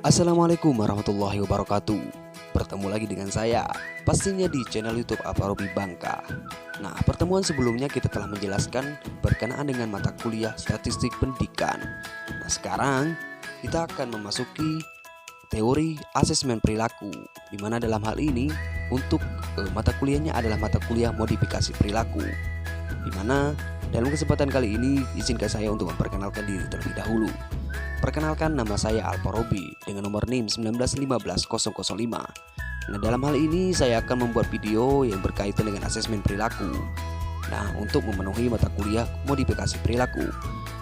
Assalamualaikum warahmatullahi wabarakatuh. Bertemu lagi dengan saya, pastinya di channel YouTube Alfarobi Bangka. Nah, pertemuan sebelumnya kita telah menjelaskan berkenaan dengan mata kuliah statistik pendidikan. Nah, sekarang kita akan memasuki teori asesmen perilaku, di mana dalam hal ini untuk mata kuliahnya adalah mata kuliah modifikasi perilaku, di mana dalam kesempatan kali ini izinkan saya untuk memperkenalkan diri terlebih dahulu. Perkenalkan, nama saya Alfarobi dengan nomor NIM 1915005. Nah, dalam hal ini saya akan membuat video yang berkaitan dengan asesmen perilaku. Nah, untuk memenuhi mata kuliah modifikasi perilaku,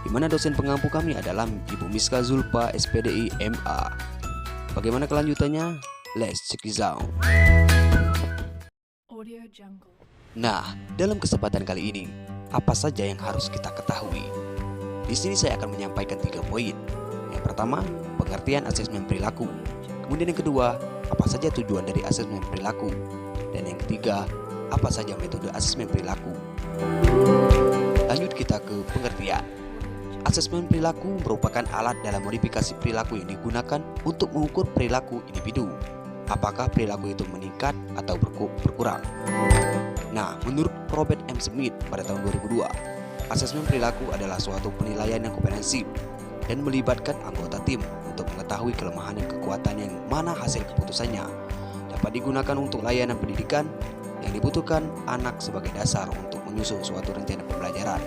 di mana dosen pengampu kami adalah Ibu Miska Zulfa, SPDI MA. Bagaimana kelanjutannya? Let's check this out. Nah, dalam kesempatan kali ini, apa saja yang harus kita ketahui? Di sini saya akan menyampaikan 3 poin. Yang pertama, pengertian asesmen perilaku. Kemudian yang kedua, apa saja tujuan dari asesmen perilaku. Dan yang ketiga, apa saja metode asesmen perilaku. Lanjut kita ke pengertian. Asesmen perilaku merupakan alat dalam modifikasi perilaku yang digunakan untuk mengukur perilaku individu. Apakah perilaku itu meningkat atau berkurang? Nah, menurut Robert M. Smith pada tahun 2002, asesmen perilaku adalah suatu penilaian yang komprehensif dan melibatkan anggota tim untuk mengetahui kelemahan dan kekuatan yang mana hasil keputusannya dapat digunakan untuk layanan pendidikan yang dibutuhkan anak sebagai dasar untuk menyusun suatu rencana pembelajaran.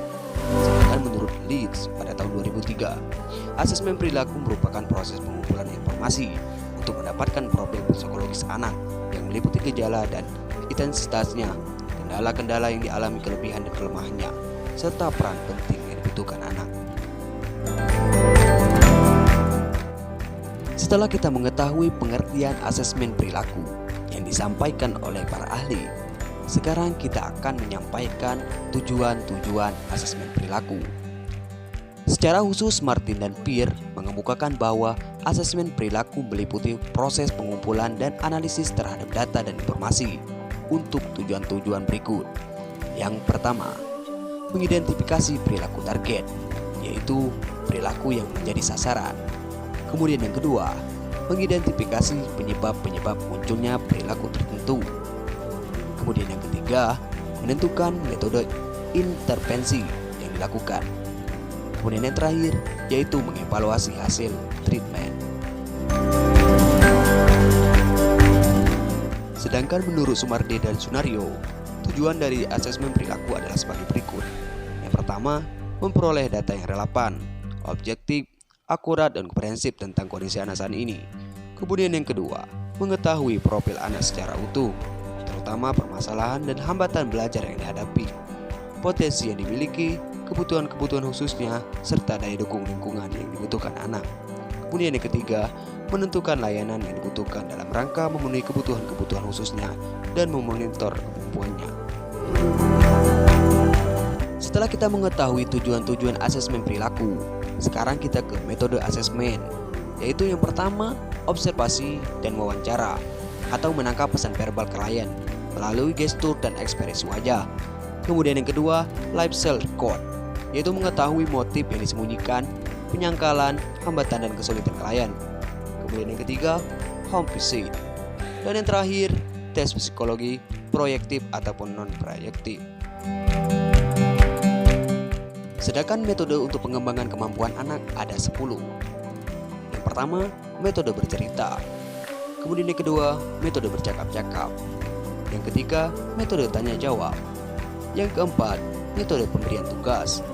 Sedangkan menurut Leeds pada tahun 2003, asesmen perilaku merupakan proses pengumpulan informasi untuk mendapatkan profil psikologis anak yang meliputi gejala dan intensitasnya, kendala-kendala yang dialami, kelebihan dan kelemahannya, serta peran penting yang dibutuhkan anak. Setelah kita mengetahui pengertian asesmen perilaku yang disampaikan oleh para ahli, sekarang kita akan menyampaikan tujuan-tujuan asesmen perilaku. Secara khusus, Martin dan Peer mengemukakan bahwa asesmen perilaku meliputi proses pengumpulan dan analisis terhadap data dan informasi untuk tujuan-tujuan berikut. Yang pertama, mengidentifikasi perilaku target, yaitu perilaku yang menjadi sasaran. Kemudian yang kedua, mengidentifikasi penyebab-penyebab munculnya perilaku tertentu. Kemudian yang ketiga, menentukan metode intervensi yang dilakukan. Kemudian yang terakhir, yaitu mengevaluasi hasil treatment. Sedangkan menurut Sumarde dan Sunario, tujuan dari asesmen perilaku adalah sebagai berikut. Yang pertama, memperoleh data yang relevan, objektif, akurat dan komprehensif tentang kondisi anak saat ini. Kemudian yang kedua, mengetahui profil anak secara utuh, terutama permasalahan dan hambatan belajar yang dihadapi, potensi yang dimiliki, kebutuhan-kebutuhan khususnya, serta daya dukung lingkungan yang dibutuhkan anak. Kemudian yang ketiga, menentukan layanan yang dibutuhkan dalam rangka memenuhi kebutuhan-kebutuhan khususnya dan memonitor kemampuannya. Setelah kita mengetahui tujuan-tujuan asesmen perilaku, sekarang kita ke metode asesmen, yaitu yang pertama, observasi dan wawancara atau menangkap pesan verbal klien melalui gestur dan ekspresi wajah. Kemudian yang kedua, lifestyle record, yaitu mengetahui motif yang disembunyikan, penyangkalan, hambatan dan kesulitan klien. Kemudian yang ketiga, home visit. Dan yang terakhir, tes psikologi proyektif ataupun non-proyektif. Sedangkan metode untuk pengembangan kemampuan anak ada 10. Yang pertama, metode bercerita. Kemudian yang kedua, metode bercakap-cakap. Yang ketiga, metode tanya jawab. Yang keempat, metode pemberian tugas.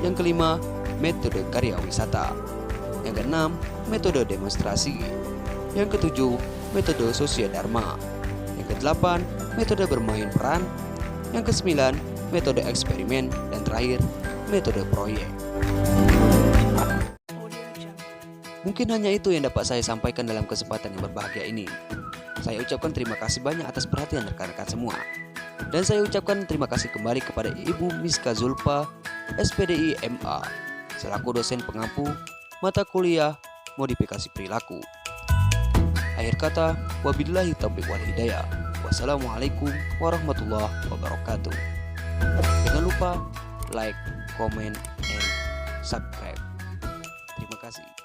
Yang kelima, metode karya wisata. Yang keenam, metode demonstrasi. Yang ketujuh, metode sosiodharma. Yang kedelapan, metode bermain peran. Yang kesembilan, metode eksperimen. Dan terakhir, metode proyek. Mungkin hanya itu yang dapat saya sampaikan dalam kesempatan yang berbahagia ini. Saya ucapkan terima kasih banyak atas perhatian rekan-rekan semua. Dan saya ucapkan terima kasih kembali kepada Ibu Miska Zulfa, SPDI MA, selaku dosen pengampu mata kuliah modifikasi perilaku. Akhir kata, wabillahi taufiq wal hidayah. Wassalamualaikum warahmatullahi wabarakatuh. Jangan lupa like, comment, and subscribe. Terima kasih.